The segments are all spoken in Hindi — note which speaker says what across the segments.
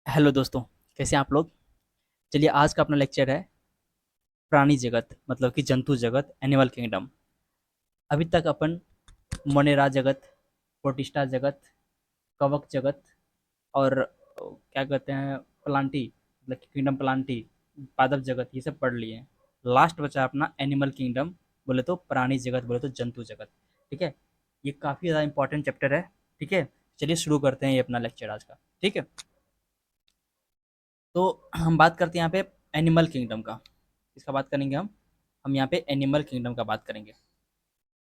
Speaker 1: हेलो दोस्तों, कैसे हैं आप लोग। चलिए, आज का अपना लेक्चर है प्राणी जगत मतलब कि जंतु जगत, एनिमल किंगडम। अभी तक अपन मोनेरा जगत, प्रोटिस्टा जगत, कवक जगत और क्या कहते हैं प्लांटी मतलब कि किंगडम प्लांटी, पादप जगत, ये सब पढ़ लिए हैं। लास्ट बचा अपना एनिमल किंगडम, बोले तो प्राणी जगत, बोले तो जंतु जगत। ठीक है, ये काफ़ी ज़्यादा इंपॉर्टेंट चैप्टर है। ठीक है, चलिए शुरू करते हैं ये अपना लेक्चर आज का। ठीक है, तो हम बात करते हैं यहाँ पे एनिमल किंगडम का। इसका बात करेंगे हम यहाँ पे एनिमल किंगडम का बात करेंगे।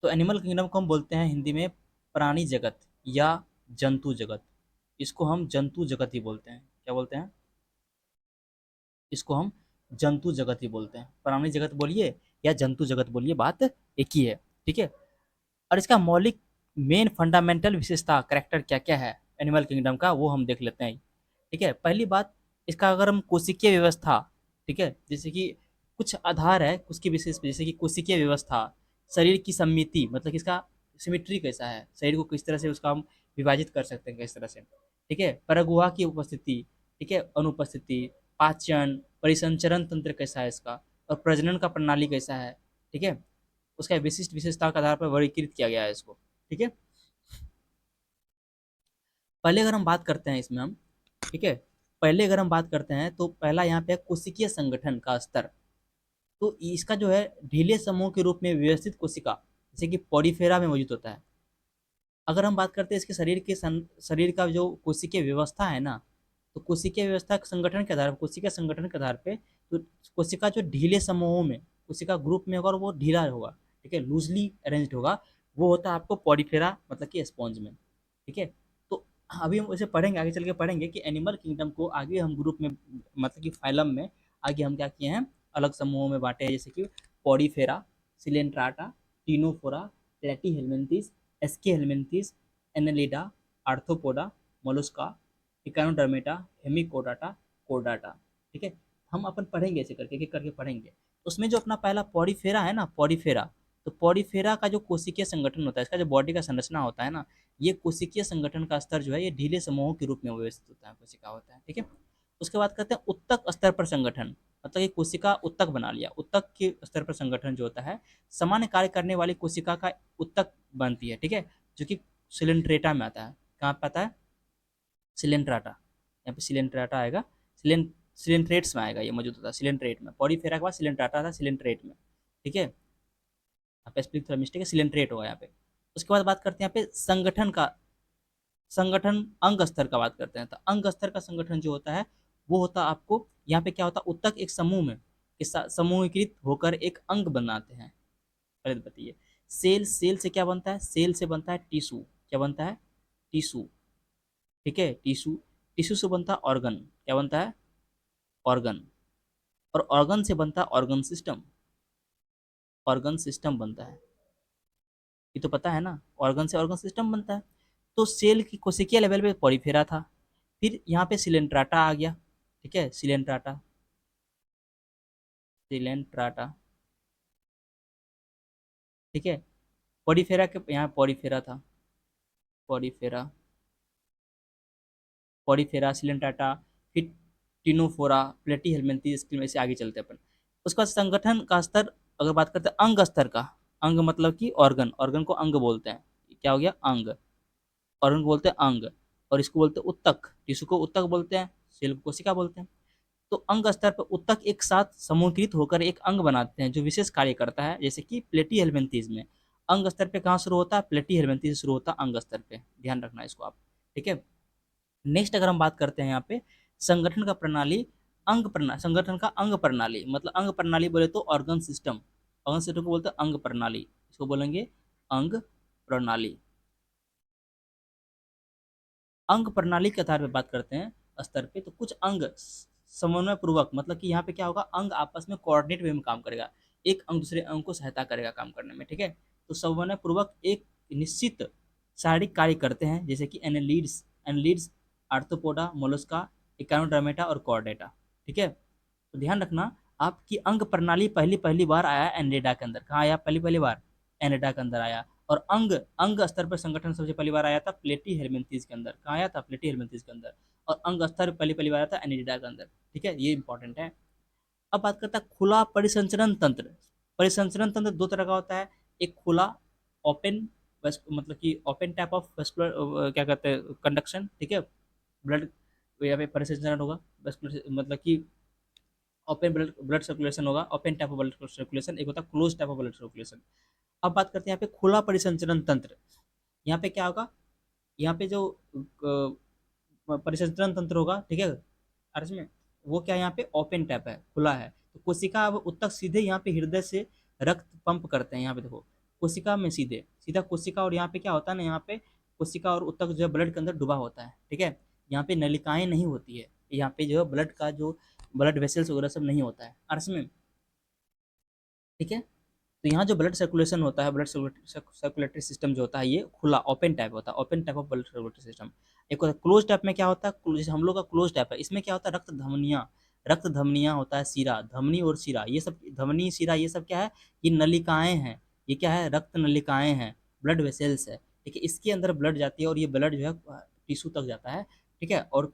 Speaker 1: तो एनिमल किंगडम को हम बोलते हैं हिंदी में प्राणी जगत या जंतु जगत। इसको हम जंतु जगत ही बोलते हैं। क्या बोलते हैं इसको? हम जंतु जगत ही बोलते हैं। प्राणी जगत बोलिए या जंतु जगत बोलिए, बात एक ही है। ठीक है, और इसका मौलिक मेन फंडामेंटल विशेषता करेक्टर क्या क्या है एनिमल किंगडम का, वो हम देख लेते हैं। ठीक है, पहली बात, इसका अगर हम कोशिकीय व्यवस्था, ठीक है, जैसे कि कुछ आधार है उसकी विशेष, जैसे कि कोशिकीय व्यवस्था, शरीर की सम्मिति मतलब कि इसका सिमिट्री कैसा है, शरीर को किस तरह से उसका हम विभाजित कर सकते हैं, किस तरह से। ठीक है, परगुहा की उपस्थिति, ठीक है, अनुपस्थिति, पाचन परिसंचरण तंत्र कैसा है इसका, और प्रजनन का प्रणाली कैसा है। ठीक है, उसका विशिष्ट विशेषता के आधार पर वर्गीकृत किया गया है इसको। ठीक है, पहले अगर हम बात करते हैं इसमें हम, ठीक है, पहले अगर हम बात करते हैं तो पहला यहाँ पे कोशिकीय संगठन का स्तर। तो इसका जो है ढीले समूह के रूप में व्यवस्थित कोशिका, जैसे कि पॉलीफेरा में मौजूद होता है। अगर हम बात करते हैं इसके शरीर का जो कोशिकीय व्यवस्था है ना, तो कोशिकीय व्यवस्था के संगठन के आधार पर, कोशिका संगठन के आधार पे, तो कोशिका जो ढीले समूहों में, कोशिका ग्रुप में होगा और वो ढीला होगा, ठीक है, लूजली अरेंज्ड होगा, वो होता है आपको पॉलीफेरा मतलब कि स्पॉन्ज में। ठीक है, तो अभी हम उसे पढ़ेंगे, आगे चल के पढ़ेंगे कि एनिमल किंगडम को आगे हम ग्रुप में मतलब कि फाइलम में आगे हम क्या किए हैं, अलग समूहों में बांटे हैं, जैसे कि Porifera, Coelenterata, Ctenophora, Platyhelminthes, Aschelminthes, Annelida, Arthropoda, Mollusca, Echinodermata, Hemichordata, कोडाटा। ठीक है, हम अपन पढ़ेंगे ऐसे करके, एक एक करके पढ़ेंगे। उसमें जो अपना पहला पॉलीफेरा है ना, पॉलीफेरा, तो पॉलीफेरा का जो कोशिकीय संगठन होता है, इसका जो बॉडी का संरचना होता है ना, ये कोशिकीय संगठन का स्तर जो है ये ढीले समूहों के रूप में व्यवस्थित होता है, कोशिका होता है। ठीक है, उसके बाद कहते हैं उत्तक स्तर पर संगठन, मतलब कि कोशिका उत्तक बना लिया। उत्तक के स्तर पर संगठन जो होता है, सामान्य कार्य करने वाली कोशिका का उत्तक बनती है। ठीक है, जो कि सिलेंट्रेटा में आता है। कहाँ पे आता है? सिलेंट्राटा, यहाँ पे सिलेंट्राटा आएगा। सिलेंट्रेट्स में आएगा, ये मौजूद होता है सिलेंट्रेट में। पॉलीफेरा के बाद सिलेंट्राटा था सिलेंट्रेट में। ठीक है, यहाँ पे स्पेलिंग थोड़ा मिस्टेक है, सिलेंट्रेट होगा यहाँ पे। उसके बाद बात करते हैं यहाँ पे संगठन का, संगठन अंग स्तर का बात करते हैं। तो अंग स्तर का संगठन जो होता है वो होता है आपको, यहाँ पे क्या होता है, उत्तक एक समूह में समूहीकृत होकर एक अंग बनाते हैं। पहले तो बताइए, सेल, सेल से क्या बनता है? सेल से बनता है टिश्यू। क्या बनता है? टिश्यू। ठीक है, टिश्यू, टिश्यू से बनता है ऑर्गन। क्या बनता है? ऑर्गन। और ऑर्गन से बनता है ऑर्गन सिस्टम। ऑर्गन सिस्टम बनता है, ये तो पता है ना, ऑर्गन से ऑर्गन सिस्टम बनता है। तो सेल की कोशिकीय लेवल पे पॉलीफेरा था, फिर यहाँ पे सिलेंट्राटा आ गया। ठीक है, सिलेंट्राटा, सिलेंट्राटा। ठीक है, पॉलीफेरा के यहाँ पॉलीफेरा था, पॉलीफेरा, पॉलीफेरा, सिलेंट्राटा, फिर टिनोफोरा, प्लेटीहेल्मिन्थीस, इसके में से आगे चलते हैं अपन। उसका संगठन का स्तर अगर बात करते हैं अंग स्तर का, अंग मतलब कि ऑर्गन, ऑर्गन को अंग बोलते हैं। क्या हो गया? अंग, ऑर्गन को बोलते हैं अंग। और इसको बोलते हैं उत्तक, टिश्यू को उत्तक बोलते हैं, सेल को कोशिका बोलते हैं। तो अंग स्तर पर उत्तक एक साथ समूहीकृत होकर एक अंग बनाते हैं जो विशेष कार्य करता है, जैसे कि प्लेटी हेलमिन्थीज में अंग स्तर पे कहाँ शुरू होता है? प्लेटी हेलमिन्थीज से शुरू होता है अंग स्तर पे, ध्यान रखना इसको आप। ठीक है, नेक्स्ट अगर हम बात करते हैं यहाँ पे संगठन का प्रणाली, अंग प्रणाली, संगठन का अंग प्रणाली मतलब अंग प्रणाली बोले तो ऑर्गन सिस्टम, ऑर्गन सिस्टम को बोलते हैं अंग प्रणाली, इसको बोलेंगे अंग प्रणाली। अंग प्रणाली के आधार पर बात करते हैं स्तर पे, तो कुछ अंग समन्वय पूर्वक, मतलब कि यहाँ पे क्या होगा, अंग आपस में कोऑर्डिनेट वे में काम करेगा, एक अंग दूसरे अंग को सहायता करेगा काम करने में। ठीक है, तो समन्वय पूर्वक एक निश्चित शारीरिक कार्य करते हैं, जैसे कि annelids, annelids, arthropoda, Mollusca, Echinodermata और कॉर्डेटा। ठीक है, तो ध्यान रखना, आपकी अंग प्रणाली पहली पहली बार आया एनेलिडा के अंदर। कहाँ आया पहली पहली बार? एनेलिडा के अंदर आया। और अंग अंग स्तर पर संगठन सबसे पहली बार आया था प्लेटी हेलमिंथीज के अंदर। कहाँ आया था? प्लेटी हेलमिंथीज के अंदर। और अंग स्तर पहली पहली बार आया था एनिलिडा के अंदर। ठीक है, ये इंपॉर्टेंट है। अब बात करता है खुला परिसंचरण तंत्र। परिसंचरण तंत्र दो तरह का होता है। एक खुला, ओपन, मतलब कि ओपन टाइप ऑफ वेस्कुलर, क्या कहते हैं, कंडक्शन। ठीक है, ब्लड यहाँ पे परिसंचरण होगा, मतलब कि ओपन ब्लड ब्लड सर्कुलेशन होगा, open type of blood circulation. एक होता है close type of blood circulation. अब बात करते हैं यहाँ पे खुला परिसंचरण तंत्र। यहाँ पे क्या होगा? यहाँ पे जो परिसंचरण तंत्र होगा, ठीक है, अर्ज में, वो क्या यहाँ पे ओपन टैप है, खुला है। तो कोशिका अब उत्तक सीधे यहाँ पे हृदय से रक्त पंप करते हैं। यहाँ पे देखो, कोशिका में सीधे सीधा कोशिका, और यहाँ पे क्या होता है ना, यहाँ पे कोशिका और उत्तक जो है ब्लड के अंदर डूबा होता है। ठीक है, यहाँ पे नलिकाएं नहीं होती है, यहाँ पे जो है ब्लड का जो ब्लड वेसल्स वगैरह सब नहीं होता है अर्श में। ठीक है, तो यहाँ जो ब्लड सर्कुलेशन होता है, ब्लड सर्कुलेटरी सिस्टम जो होता है, ये खुला ओपन टाइप होता है, open type of blood circulatory system. एक होता है क्लोज टाइप में, क्या होता है, जैसे हम लोग का क्लोज टाइप है, इसमें क्या होता है, रक्त धमनियाँ होता है, सीरा, धमनी और सीरा, ये सब धमनी सीरा ये सब क्या है, ये नलिकाएं हैं। ये क्या है? रक्त नलिकाएं हैं, ब्लड वेसल्स है। ठीक है, इसके अंदर ब्लड जाती है और ये ब्लड जो है टिश्यू तक जाता है। ठीक है, और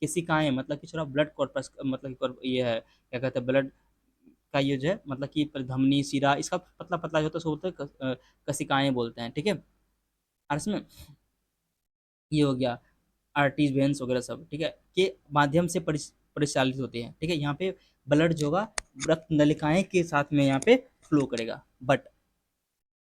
Speaker 1: केशिकाएं, मतलब कि थोड़ा ब्लड कॉर्पस, मतलब कि ये है, क्या कहते हैं, ब्लड का ये जो है, मतलब कि धमनी सीरा इसका पतला पतला जो होता है उसको बोलते हैं कशिकाएं बोलते हैं। ठीक है, और इसमें ये हो गया आर्टीज वेन्स वगैरह सब, ठीक है, के माध्यम से परिचालित होते हैं। ठीक है, यहाँ पे ब्लड जो होगा रक्त नलिकाएं के साथ में यहाँ पे फ्लो करेगा। बट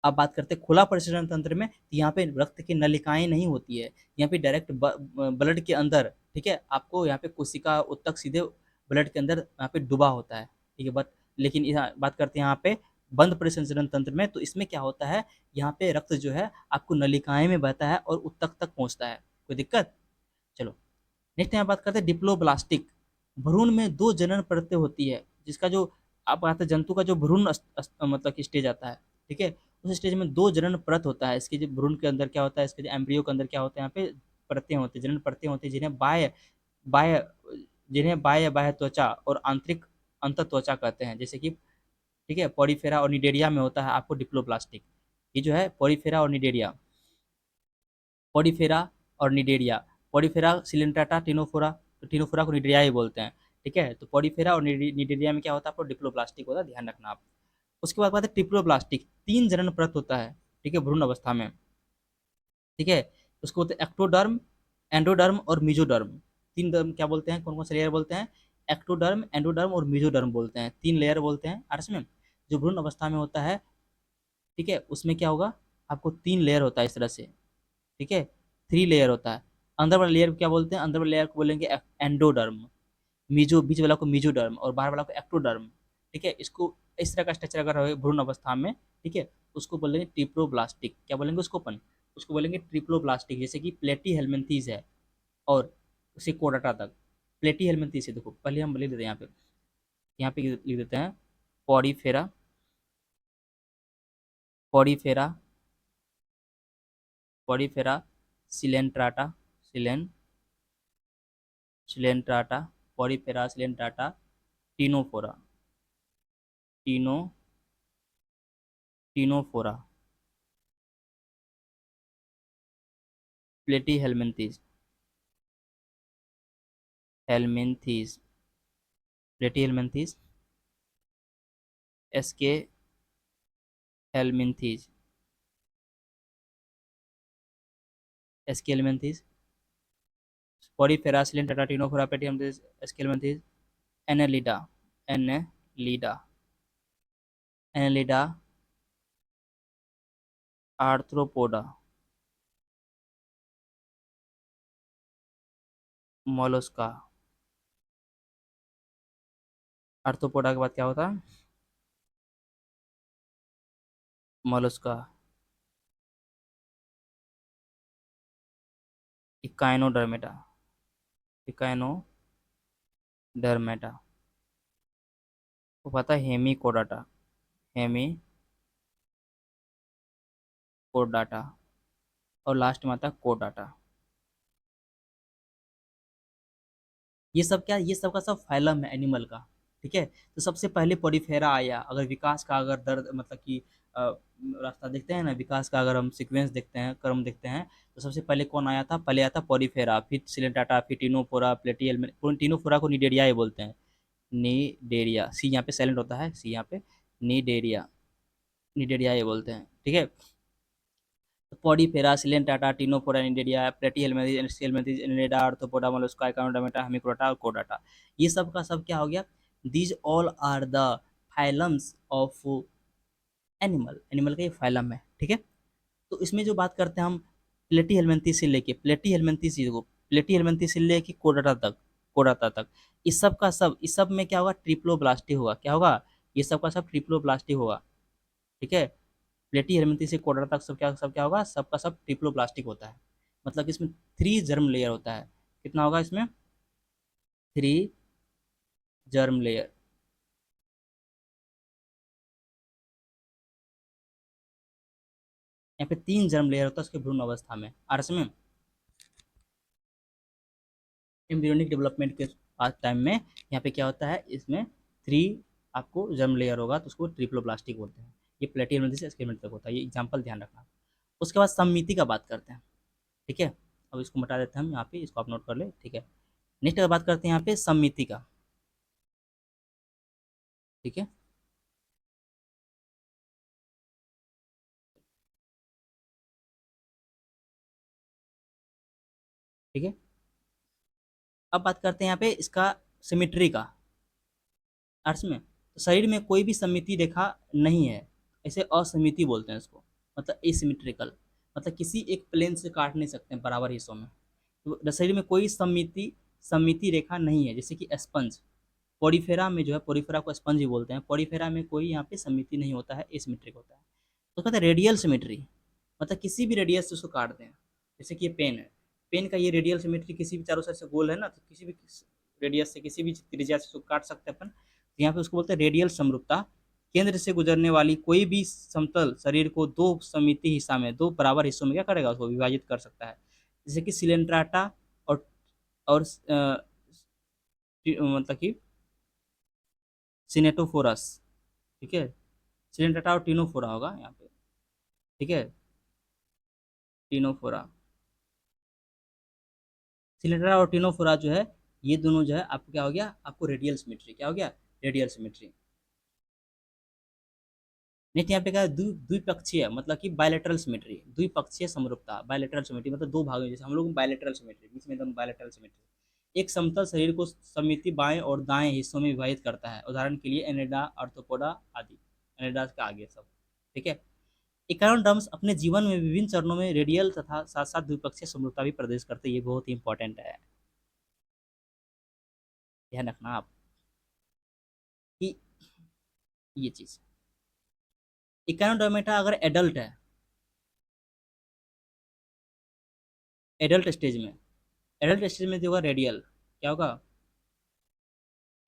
Speaker 1: अब बात करते हैं खुला परिसरण तंत्र में, तो यहाँ पे रक्त की नलिकाएं नहीं होती है, यहाँ पे डायरेक्ट ब्लड के अंदर, ठीक है, आपको यहाँ पे कोशिका उत्तक सीधे ब्लड के अंदर यहाँ पे डूबा होता है। ठीक है, बट लेकिन यहाँ बात करते हैं यहाँ पे बंद परिसंचरण तंत्र में, तो इसमें क्या होता है, यहाँ पे रक्त जो है आपको नलिकाएं में बहता है और उत्तक तक पहुँचता है। कोई दिक्कत? चलो, नेक्स्ट यहाँ बात करते हैं डिप्लोब्लास्टिक। भ्रूण में दो जनन परतें होती है, जिसका जो आप आते जंतु का जो भ्रूण मतलब कि स्टेज आता है। ठीक है, उस स्टेज में दो जनन परत होता है। इसके जो भ्रूण के अंदर क्या होता है, इसके जो एम्ब्रियो के अंदर क्या होता है, यहाँ पे परतें होती है, जनन परतें होती है, बाह्य जिन्हें बाह्य बाह्य त्वचा और आंतरिक अंत त्वचा कहते हैं, जैसे कि, ठीक है, पॉरीफेरा और निडेरिया में होता है आपको डिप्लोब्लास्टिक। ये जो है पॉरीफेरा और निडेरिया, पॉडीफेरा और निडेरिया, पॉडीफेरा सिलेंट्राटा टिनोफोरा, तो टिनोफोरा को निडेरिया ही बोलते हैं। ठीक है, तो पॉडीफेरा और निडेरिया में क्या होता है, आपको डिप्लोब्लास्टिक होता है, ध्यान रखना आप। उसके बाद बात है ट्रिप्लोब्लास्टिक, तीन जनन परत होता है। ठीक है, भ्रूण अवस्था में। ठीक है, उसको बोलते हैं एक्टोडर्म, एंडोडर्म और मीजोडर्म। तीन डर्म क्या बोलते हैं, कौन कौन से लेयर बोलते हैं? एक्टोडर्म, एंडोडर्म और मीजोडर्म बोलते हैं, तीन लेयर बोलते हैं आर्स में। जो भ्रूण अवस्था में होता है, ठीक है, उसमें क्या होगा, आपको तीन लेयर होता है इस तरह से। ठीक है, थ्री लेयर होता है। अंदर वाला लेयर को क्या बोलते हैं? अंदर वाले लेयर को बोलेंगे एंडोडर्म, मीजो बीच वाला को मीजोडर्म और बाहर वाला को एक्टोडर्म। ठीक है, इसको इस तरह का स्ट्रक्चर अगर रहे भ्रूण अवस्था में, ठीक है, उसको बोलेंगे ट्रिप्लोब्लास्टिक। क्या बोलेंगे उसको अपन? उसको बोलेंगे ट्रिप्लोब्लास्टिक, जैसे कि प्लेटी हेलमिंथीज है और उसे कोडाटा तक। प्लेटी हेलमिंथीज है, देखो पहले हम लिख देते हैं यहाँ पे लिख देते हैं पॉडीफेरा, पॉडीफेरा, पॉडीफेरा सिलेंट्राटा, सिलेन सिलेंट्राटा, पॉडीफेरा सिलेंट्राटा, टीनोफोरा, टीनो Ctenophora, Platyhelminthes, Helminthes, Platyhelminthes, SK helminths, Aschelminthes, Porifera Coelenterata, Ctenophora, Platyhelminthes, Aschelminthes, Annelida, Annelida, Annelida Arthropoda, Mollusca. Arthropoda के बाद क्या होता है? मोलस्का, इकाइनोडर्मेटा, इकाइनोडर्मेटा, वो पता है हेमिकोडाटा, हेमिकोडाटा, और लास्ट में आता है कोडाटा। ये सब क्या, ये सब का सब फाइलम है एनिमल का। ठीक है, तो सबसे पहले पॉलीफेरा आया, अगर विकास का अगर दर्द मतलब कि रास्ता देखते हैं ना विकास का, अगर हम सीक्वेंस देखते हैं, क्रम देखते हैं, तो सबसे पहले कौन आया था? पहले आया था पॉलीफेरा, फिर सिलेंटाटा, फिर टिनोफोरा, प्लेटियल, टिनोफोरा को निडेरिया बोलते हैं। निडेरिया, सी यहाँ पे साइलेंट होता है, सी यहाँ पे, निडेरिया, निडेरिया ये बोलते हैं, ठीक है। Porifera, Coelenterata, Ctenophora, Cnidaria, Platyhelminthes, Aschelminthes, Annelida, Arthropoda, Mollusca, Echinodermata, Hemichordata और कोडाटा। ये सब का सब क्या हो गया? These all are the phylums of animal, animal का ये फाइलम है, ठीक है। तो इसमें जो बात करते हैं हम प्लेटीहेल्मिन्थेस से लेके, प्लेटीहेल्मिन्थेस देखो, प्लेटीहेल्मिन्थेस से लेके कोडाटा तक, कोडाटा तक, इस सब का सब, इस सब में क्या होगा? ट्रिप्लोब्लास्टी होगा। क्या होगा? ये सब का सब ट्रिप्लोब्लास्टी होगा, ठीक है। प्लेटी हेलमिंथी से कोडर तक सब क्या होगा? सबका सब ट्रिप्लोप्लास्टिक होता है। मतलब कि इसमें 3 जर्म लेयर होता है। कितना होगा इसमें? 3 जर्म लेयर। यहाँ पे 3 जर्म लेयर होता है उसके भ्रूण अवस्था में, और इसमें एम्ब्रियोनिक डेवलपमेंट के पास टाइम में यहाँ पे क्या होता है? इसमें 3 आपको जर्म लेयर होगा, तो उसको ट्रिप्लोप्लास्टिक बोलते हैं। ये प्लेटी हेलमिंथी से एक्सपेरिमेंट तक होता है, ये एग्जाम्पल ध्यान रखना। उसके बाद सममिति का बात करते हैं, ठीक है। अब इसको मिटा देते हैं हम यहाँ पे, इसको आप नोट कर ले, ठीक है। नेक्स्ट बात करते हैं यहाँ पे सममिति का, ठीक है। ठीक है, अब बात करते हैं यहाँ पे इसका सिमिट्री का, अर्थ में तो शरीर में कोई भी सममिति रेखा नहीं है, ऐसे असमिति बोलते हैं इसको, मतलब एसिमेट्रिकल, मतलब किसी एक प्लेन से काट नहीं सकते हैं बराबर हिस्सों में। तो शरीर में कोई सममिति सममिति रेखा नहीं है, जैसे कि स्पंज, पोरिफेरा में जो है, पोरिफेरा को स्पंज ही बोलते हैं, पोरिफेरा में कोई यहाँ पे सममिति नहीं होता है, एसिमेट्रिक होता है। तो कहते हैं रेडियल सिमेट्री, मतलब किसी भी रेडियस से उसको काट दें, जैसे कि ये पेन है, पेन का ये रेडियल सिमेट्री किसी भी चारों साइड से गोल है ना, तो किसी भी रेडियस से, किसी भी त्रिज्या से उसको काट सकते हैं अपन। तो यहाँ पे उसको बोलते हैं रेडियल समरूपता। केंद्र से गुजरने वाली कोई भी समतल शरीर को 2 सममिति हिस्सा में, 2 बराबर हिस्सों में क्या करेगा? उसको विभाजित कर सकता है, जैसे कि सिलेंट्राटा और मतलब कि सिनेटोफोरस, ठीक है। सिलेंट्राटा और टिनोफोरा होगा यहाँ पे, ठीक है, टिनोफोरा, सिलेंडरा और टिनोफोरा जो है, ये दोनों जो है आपको क्या हो गया? आपको रेडियल सिमेट्री, क्या हो गया? Radial symmetry. नेक्स्ट यहाँ पे क्या है? द्विपक्षीय, मतलब कि बायलेटरल सिमेट्री, द्विपक्षीय समरूपता, बायलेटरल सिमेट्री मतलब 2 भागों, जैसे हम लोग बायलेटरल सिमेट्री, बीच में एकदम बायलेटरल सिमेट्री। एक समतल शरीर को समिति बाएं और दाएं हिस्सों में विभाजित करता है, उदाहरण के लिए एनेडा, आर्थ्रोपोडा आदि, एनेडा के आगे सब, ठीक है। इकोनोडर्म्स अपने जीवन में विभिन्न चरणों में रेडियल तथा साथ साथ द्विपक्षीय समरूपता भी प्रदर्शित करते हैं, ये बहुत ही इंपॉर्टेंट है, ध्यान रखना आप कि ये चीज, इकोनोडर्मेटा अगर एडल्ट है, एडल्ट स्टेज में, एडल्ट स्टेज में जो होगा रेडियल, क्या होगा?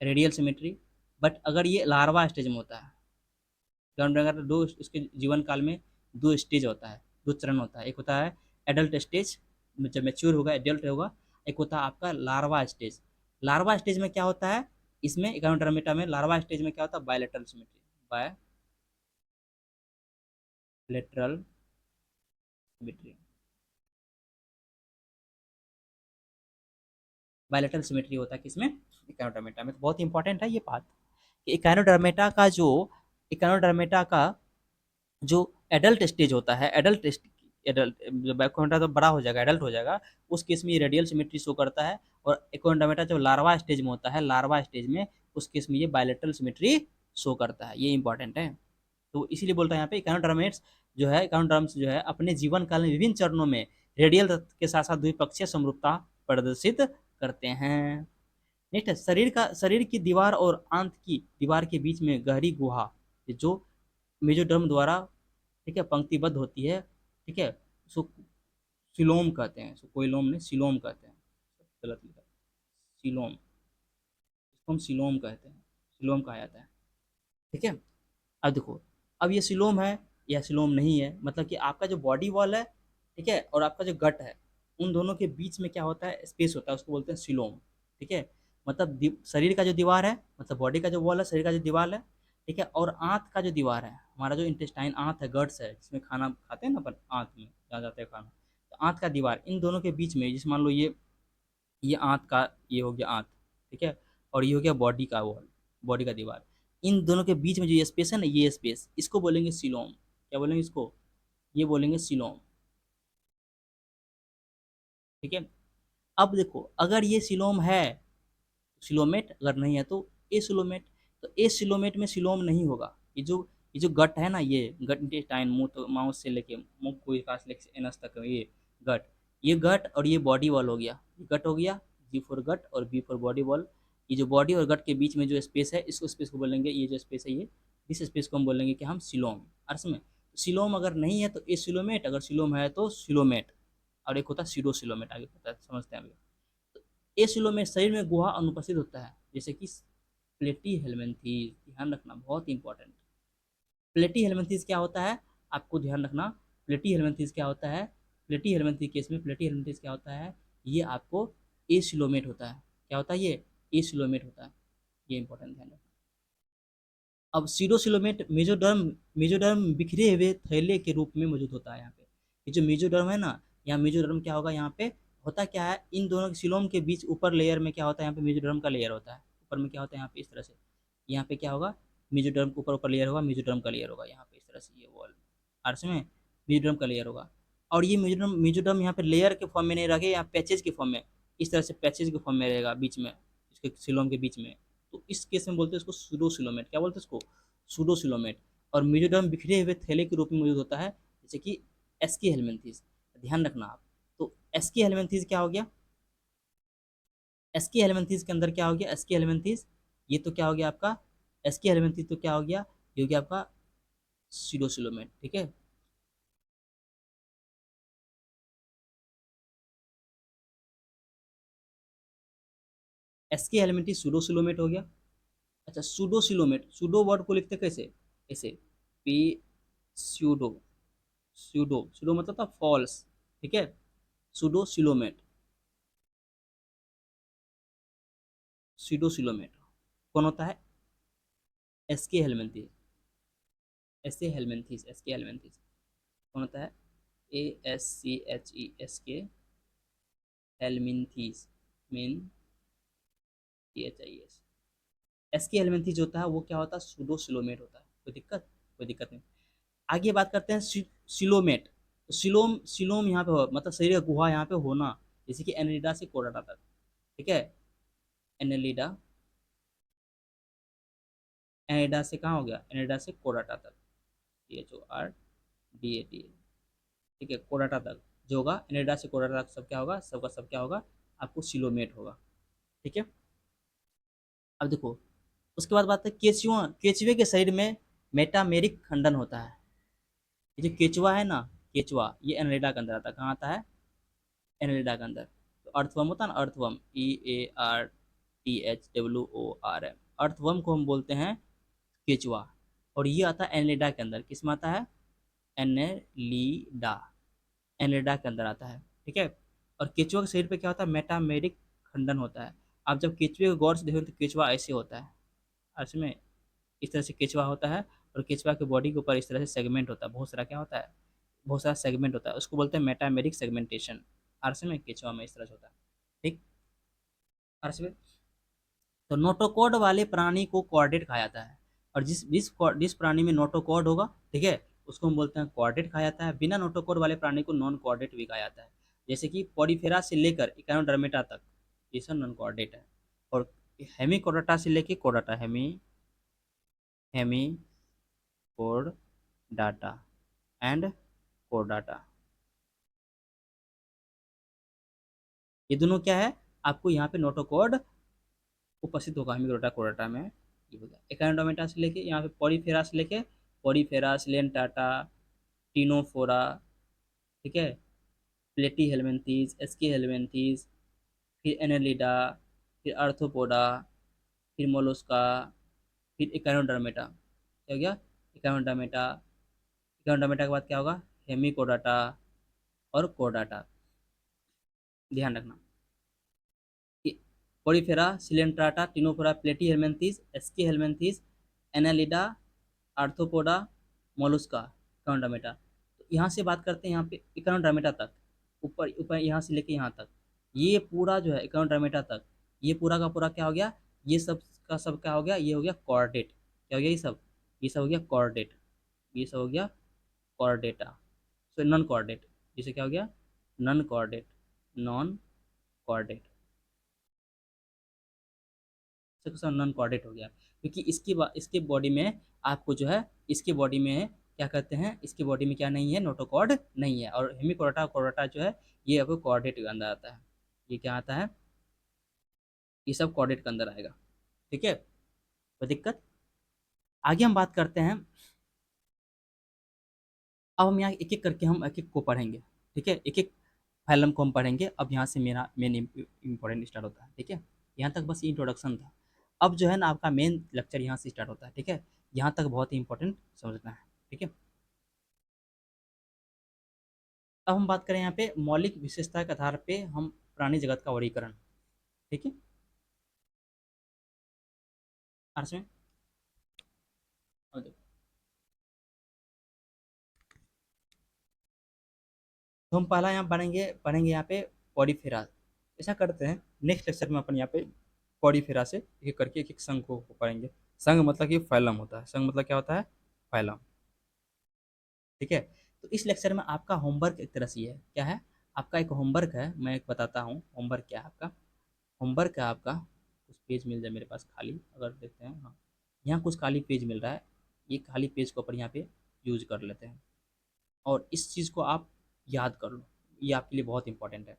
Speaker 1: Radial symmetry. बट अगर ये लार्वा स्टेज में होता है, इकोनोडर्मेटा दो, इसके जीवन काल में 2 स्टेज होता है, 2 चरण होता है। एक होता है एडल्ट स्टेज, जब मैच्योर होगा, एडल्ट होगा। एक होता है आपका लार्वा स्टेज। लार्वा स्टेज में क्या होता है? इसमें इकोनोडर्मेटा में लार्वा स्टेज में क्या होता है? Bilateral symmetry, bilateral symmetry, bilateral symmetry होता है किसमें? इकोनोडर्मेटा में। तो बहुत इंपॉर्टेंट है ये बात कि इकोनोडर्मेटा का जो, इकोनोडर्मेटा का जो एडल्ट स्टेज होता है, एडल्ट एडल्ट जब एकोनोडर्मेटा तो बड़ा हो जाएगा, एडल्ट हो जाएगा, उस केस में ये रेडियल सिमेट्री शो करता है। और एकोनोडर्मेटा जब लार्वा स्टेज में होता है, लार्वा स्टेज में, उस केस में ये बायलेटरल सिमेट्री शो करता है, ये इंपॉर्टेंट है। तो इसीलिए बोलता है यहाँ पे इकोनोडर्मेट्स जो है, इकोनोडर्म्स जो है अपने जीवन काल में विभिन्न चरणों में रेडियल के साथ साथ द्विपक्षीय समरूपता प्रदर्शित करते हैं। नेक्स्ट है शरीर का, शरीर की दीवार और आंत की दीवार के बीच में गहरी गुहा, जो मेजोडर्म द्वारा, ठीक है, पंक्तिबद्ध होती है, ठीक है, उसको सिलोम कहते हैं, उसको कोइलोम नहीं, सिलोम कहते हैं, गलत लिखा, सिलोम, इसको हम सिलोम कहते हैं, सिलोम कहा जाता है, ठीक है। अब देखो, अब ये सिलोम है या सिलोम नहीं है, मतलब कि आपका जो बॉडी वॉल है, ठीक है, और आपका जो गट है, उन दोनों के बीच में क्या होता है? स्पेस होता है, उसको बोलते हैं सिलोम, ठीक है। मतलब शरीर का जो दीवार है, मतलब बॉडी का जो वॉल है, शरीर का जो दीवार है, ठीक है। और आंत का जो दीवार है, हमारा जो इंटेस्टाइन आंत है, गट्स है, जिसमें खाना खाते हैं ना अपन, आंत में जहाँ जाते हैं खाना, तो आंत का दीवार इन दोनों के बीच में, जैसे मान लो ये आंत का, ये हो गया आंत, ठीक है, और ये हो गया बॉडी का वॉल, बॉडी का दीवार, इन दोनों के बीच में जो ये स्पेस है ना, ये स्पेस, इसको बोलेंगे सीलोम। क्या बोलेंगे इसको? ये बोलेंगे सीलोम। ठीक है। अब देखो, अगर ये सीलोम है, सिलोमेट, अगर नहीं है तो एसिलोमेट। तो एसिलोमेट में सिलोम नहीं होगा। ये जो गट है ना, ये गट इंटेस्टाइन, मुंह तो माउथ से लेके मुंह को विकास लेके एनस तक, गट ये गट और ये बॉडी वॉल हो गया, ये गट हो गया, जी फॉर गट और बी फॉर बॉडी वॉल। ये जो बॉडी और गट के बीच में जो स्पेस है, इसको स्पेस को बोलेंगे, ये जो स्पेस है ये, इस स्पेस को हम बोलेंगे कि हम सिलोम। अर्थ में सिलोम अगर नहीं है तो एसिलोमेट, अगर सिलोम है तो सिलोमेट, और एक होता है सीडोसिलोमेट, आगे होता है, समझते हैं अभी। एसिलो में शरीर में गुहा अनुपस्थित होता है, जैसे कि प्लेटी हेलमिंथीज, ध्यान रखना बहुत इंपॉर्टेंट। प्लेटी हेलमिंथीज क्या होता है, आपको ध्यान रखना। प्लेटी हेलमिंथीज क्या होता है, प्लेटी हेलमिंथी केस में प्लेटी हेलमिंथीज क्या होता है, ये आपको एसिलोमेट होता है। क्या होता है ये? एसिलोमेट होता है। ये इंपॉर्टेंट ध्यान रखना। अब सीडोसिलोमेट मेजोडर्म, मेजोडर्म बिखरे हुए थैले के रूप में मौजूद होता है यहाँ पे। ये जो मेजोडर्म है ना, यहाँ मेजोडर्म क्या होगा, यहाँ पे होता क्या है, इन दोनों सिलोम के बीच ऊपर लेयर में क्या होता है, यहाँ पे मेजोडर्म का लेयर होता है। ऊपर में क्या होता है, यहाँ पे इस तरह से, यहाँ पे क्या होगा, मेजोडर्म के ऊपर ऊपर लेयर होगा, मेजोडर्म का लेयर होगा यहाँ पे इस तरह से, ये वॉल आर्स में मेजोडर्म का लेयर होगा। और ये मेजोडर्म, मेजोडर्म यहाँ पे लेयर के फॉर्म में नहीं रखे, यहाँ पैचेज के फॉर्म में, इस तरह से पैचेज के फॉर्म में रहेगा बीच में, इसके सिलोम के बीच में। तो इस केस में बोलते हैं इसको सूडोसिलोमेट। क्या बोलते हैं इसको? सूडोसिलोमेट। और मेजोडर्म बिखरे हुए थैले के रूप में मौजूद होता है, जैसे कि एसके हेलमिंथीज। ध्यान रखना आप। तो एसके हेलमिंथीज क्या हो गया, एसके हेलमिंथीज के अंदर क्या हो गया, एसके हेलमिंथीज, ये तो क्या हो गया आपका, एसके हेलमिंथीज तो क्या हो गया, ये हो गया आपका सीडोसिलोमेट। ठीक है। एसके हेलमिंथीज सूडोसिलोमेट हो गया। अच्छा, सूडोसिलोमेट, सूडो वर्ड को लिखते कैसे, ऐसे, पी स्यूडो, स्यूडो, स्यूडो मतलब था फॉल्स। ठीक है। सूडोसिलोमेट, सीडोसिलोमेट कौन होता है, SK helminths, SK helminths, aschelminthes कौन होता है, ASCHE, helminthes, mean THIS। Aschelminthes होता है वो क्या होता है, सूडोसिलोमेट होता है। कोई दिक्कत? कोई दिक्कत नहीं। आगे बात करते हैं सिलोमेट। तो सिलोम, सिलोम यहाँ पे हो, मतलब शरीर का गुहा यहाँ पे होना, जैसे कि एनेलिडा से कोडाटा तक। ठीक है। एनेलिडा, एनेलिडा से कहाँ हो गया, एनेलिडा से कोडाटा तक, CHORDATA। ठीक है, कोडाटा तक जो होगा, एनेलिडा से कोडाटा तक सब क्या होगा, सबका सब क्या होगा, आपको सिलोमेट होगा। ठीक है। अब देखो, उसके बाद बात है केचुआ। केचुए के शरीर में मेटामेरिक खंडन होता है। ये जो केचुआ है ना, केचुआ, ये एनेलिडा के अंदर आता है। कहाँ आता है? एनेलिडा के अंदर। तो अर्थवर्म होता है ना, अर्थवर्म, EARTHWORM, अर्थवर्म को हम बोलते हैं केचुआ। और ये आता है एनेलिडा के अंदर। किस में आता है? एनेलिडा, एनेलिडा के अंदर आता है। ठीक है। और केचुआ के शरीर पे क्या होता है, मेटामेरिक खंडन होता है। आप जब केचुए को गौर से देखो तो केचुआ ऐसे होता है, इसमें इस तरह से केचुआ होता है। और केचुआ के बॉडी के ऊपर इस तरह से सेगमेंट होता है, बहुत सारा क्या होता है, बहुत सारा सेगमेंट होता है, उसको बोलते हैं मेटामेरिक सेगमेंटेशन। आरस में, केचुआ में इस तरह से होता है। ठीक। आरस में, तो नोटोकॉड वाले प्राणी को कॉर्डेट कहा जाता है। और जिस प्राणी में नोटोकॉड होगा, ठीक है, उसको हम बोलते हैं कॉर्डेट कहा जाता है। बिना नोटोकॉड वाले प्राणी को नॉन कॉर्डेट भी कहा जाता है, जैसे कि पॉडीफेरा से लेकर इकोनोडर्मेटा तक, ये सब नॉन कॉर्डेट है। और हेमिकोडाटा से लेके कोडाटा, हेमी कोडाटा एंड कोडाटा, ये दोनों क्या है, आपको यहाँ पे नोटोकॉड उपस्थित होगा हेमिकोडाटा कोडाटा में। ये हो गया एकानोडर्मेटा से लेके यहाँ पे पॉलीफेरा से लेके, पॉलीफेरा सिलेंटाटा, टीनोफोरा, ठीक है, प्लेटी हेलमिंथीज, एस्की हेलमिंथीज, फिर एनेलिडा, फिर आर्थ्रोपोडा, फिर मोलस्का, फिर इकानोडर्मेटा। क्या हो गया? इकानोडर्मेटा। इकानोडर्मेटा के बाद क्या होगा, हेमिकोडाटा और कोडाटा। ध्यान रखना, Porifera Coelenterata, Ctenophora, Platyhelminthes, Aschelminthes, Annelida, Arthropoda, Mollusca, Echinodermata. तो यहाँ से बात करते हैं यहाँ पे इकोनोडर्मेटा तक, ऊपर ऊपर यहाँ से लेके यहाँ तक, ये पूरा जो है इकोनोडर्मेटा तक, ये पूरा का पूरा क्या हो गया, ये सब का सब क्या हो गया, ये हो गया कॉर्डेट। क्या हो गया ये सब हो गया कॉर्डेट, ये सब हो गया कॉर्डेटा। सो नॉन कॉर्डेट, जिसे क्या हो गया, non chordate, non chordate, non chordate हो गया, क्योंकि इसके बॉडी में आपको जो है, इसके बॉडी में क्या कहते हैं, इसके बॉडी में क्या नहीं है, नोटोकॉर्ड नहीं है। और हेमिकोर्टा कोर्डेटा जो है, ये आपको कॉर्डेट के अंदर आता है, ये क्या आता है, ये सब कॉर्डेट के अंदर आएगा। ठीक है, कोई दिक्कत। आगे हम बात करते हैं, अब हम यहाँ एक एक करके हम एक एक को पढ़ेंगे। ठीक है, एक एक फाइलम को हम पढ़ेंगे। अब यहाँ से मेरा मेन इंपॉर्टेंट स्टार्ट होता है। ठीक है, यहाँ तक बस इंट्रोडक्शन था। अब जो है ना आपका मेन लेक्चर यहाँ से स्टार्ट होता है। ठीक है, यहाँ तक बहुत ही इंपॉर्टेंट समझना है। ठीक है, अब हम बात करें यहाँ पे मौलिक विशेषता के आधार पे हम प्राणी जगत का वर्गीकरण। ठीक है, आर्ट्स में और देखो, तो हम पहला यहाँ पढ़ेंगे पढ़ेंगे यहाँ पे पॉडीफेरा। ऐसा करते हैं, नेक्स्ट लेक्चर में अपन यहाँ पे पॉडीफेरा से एक एक करके एक एक संघ को पढ़ेंगे। संघ मतलब कि फाइलम होता है, संघ मतलब क्या होता है, फाइलम। ठीक है, तो इस लेक्चर में आपका होमवर्क एक तरह से ये है, क्या है, आपका एक होमवर्क है। मैं एक बताता हूँ होमवर्क क्या है आपका। होमवर्क है आपका, कुछ पेज मिल जाए मेरे पास खाली, अगर देखते हैं, हाँ, यहाँ कुछ खाली पेज मिल रहा है। ये खाली पेज को अपन यहाँ पे यूज कर लेते हैं, और इस चीज़ को आप याद कर लो, ये आपके लिए बहुत इंपॉर्टेंट है।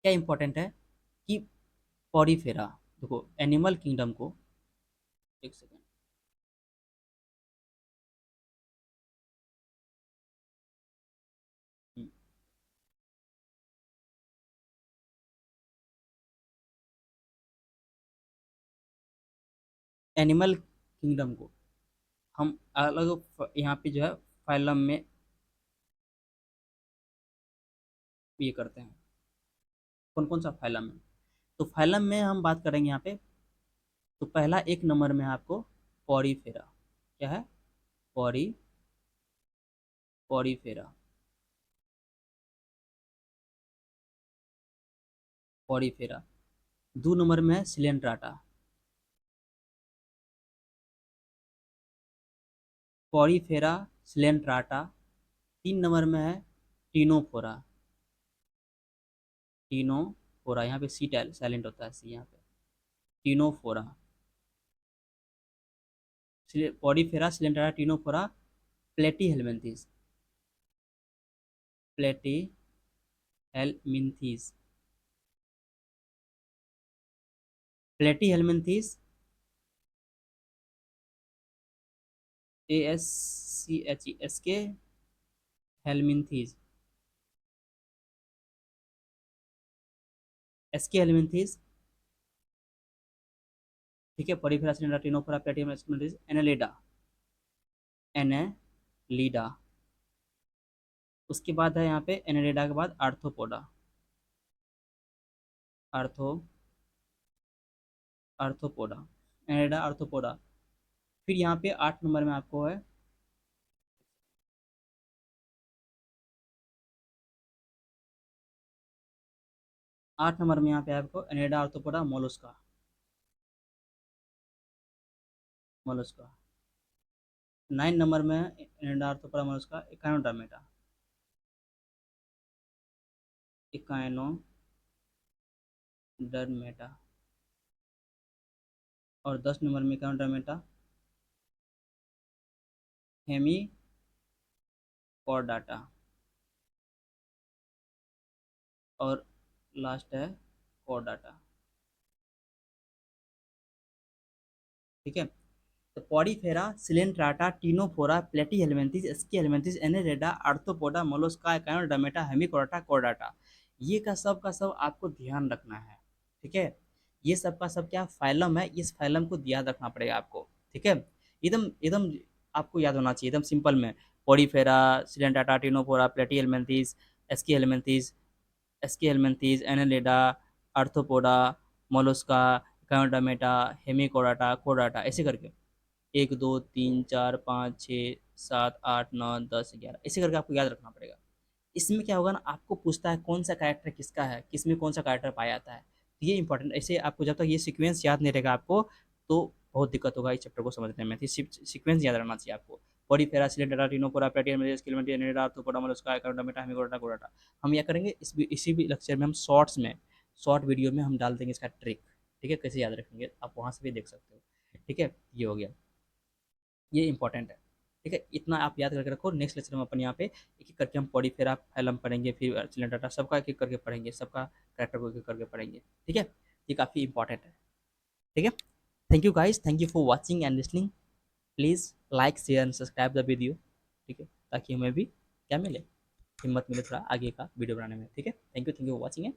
Speaker 1: क्या इंपॉर्टेंट है कि पॉरीफेरा, देखो एनिमल किंगडम को, एक सेकेंड, एनिमल किंगडम को हम अलग यहाँ पे जो है फाइलम में ये करते हैं। कौन कौन सा फाइलम है, तो फाइलम में हम बात करेंगे यहाँ पे। तो पहला एक नंबर में है आपको पॉरीफेरा। क्या है, पॉरी पॉरीफेरा, पॉरीफेरा। दो नंबर में है सिलेंट्राटा, पॉरीफेरा सिलेंट्राटा। तीन नंबर में है टीनोफोरा, टीनोफोरा, यहाँ पे सी साइलेंट होता है, सी यहाँ पे, टीनोफोरा। पॉरीफेरा सिलेंट्राटा टीनोफोरा, प्लेटी हेलमिंथीज, प्लेटी हेलमिंथीज, प्लेटी helminths, ASCHESK, helminths, SK helminths. ठीक है, पॉरीफेरा सिलेंट्राटा टीनोफोरा, प्लेटी हेलमिंथीज, एनालिडा, एनालिडा। उसके बाद है यहाँ पे एनालिडा के बाद arthropoda, ortho arthropoda, Annelida arthropoda. फिर यहाँ पे 8 नंबर में आपको है, 8 नंबर में यहाँ पे आपको Annelida Arthropoda Mollusca, Mollusca. 9 number में Annelida Arthropoda Mollusca Echinodermata, Echinodermata. और 10 नंबर में इकानोडर्मेटा हेमिकॉर्डाटा। और लास्ट है कॉर्डाटा। ठीक है, तो Porifera Coelenterata Ctenophora Platyhelminthes Aschelminthes Annelida Arthropoda Mollusca Echinodermata Hemichordata Chordata, ये का सब आपको ध्यान रखना है। ठीक है, ये सब का सब क्या फाइलम है, इस फाइलम को याद रखना पड़ेगा आपको। ठीक है, एकदम एकदम आपको याद होना चाहिए, एकदम सिंपल में। Porifera Coelenterata Ctenophora Platyhelminthes Aschelminthes, Aschelminthes Annelida Arthropoda Mollusca Echinodermata, Hemichordata, कोडाटा, ऐसे करके 1 2 3 4 5 6 7 8 9 10 11 ऐसे करके आपको याद रखना पड़ेगा। इसमें क्या होगा ना, आपको पूछता है कौन सा कैरेक्टर किसका है, किसमें कौन सा कैरेक्टर पाया जाता है, तो ये इंपॉर्टेंट। ऐसे आपको जब तक ये सीक्वेंस याद नहीं रहेगा आपको, तो बहुत दिक्कत होगा इस चैप्टर को समझने में। तो सीक्वेंस याद रहना चाहिए आपको। Porifera, Coelenterata, Ctenophora, Platyhelminthes, Aschelminthes, Annelida, Arthropoda, Mollusca, Echinodermata, Hemichordata, कोडाटा। हम क्या करेंगे इसी भी लेक्चर में हम शॉर्ट्स में, शॉर्ट वीडियो में हम डाल देंगे इसका ट्रिक। ठीक है, कैसे याद रखेंगे आप वहाँ से भी देख सकते हो। ठीक है, ये हो गया, ये इंपॉर्टेंट है। ठीक है, इतना आप याद करके रखो। नेक्स्ट लेक्चर में अपन यहाँ पे एक एक करके हम पॉलीफेरा फाइलम पढ़ेंगे, फिर सिलेंडर डाटा, सबका एक एक करके पढ़ेंगे, सबका कैरेक्टर को एक एक करके पढ़ेंगे। ठीक है, ये काफ़ी इंपॉर्टेंट है। ठीक है, thank you guys, thank you for watching and listening. Please like share and subscribe the video. ठीक है, ताकि हमें भी क्या मिले, हिम्मत मिले थोड़ा आगे का वीडियो बनाने में। ठीक है, थैंक यू फॉर वॉचिंग है।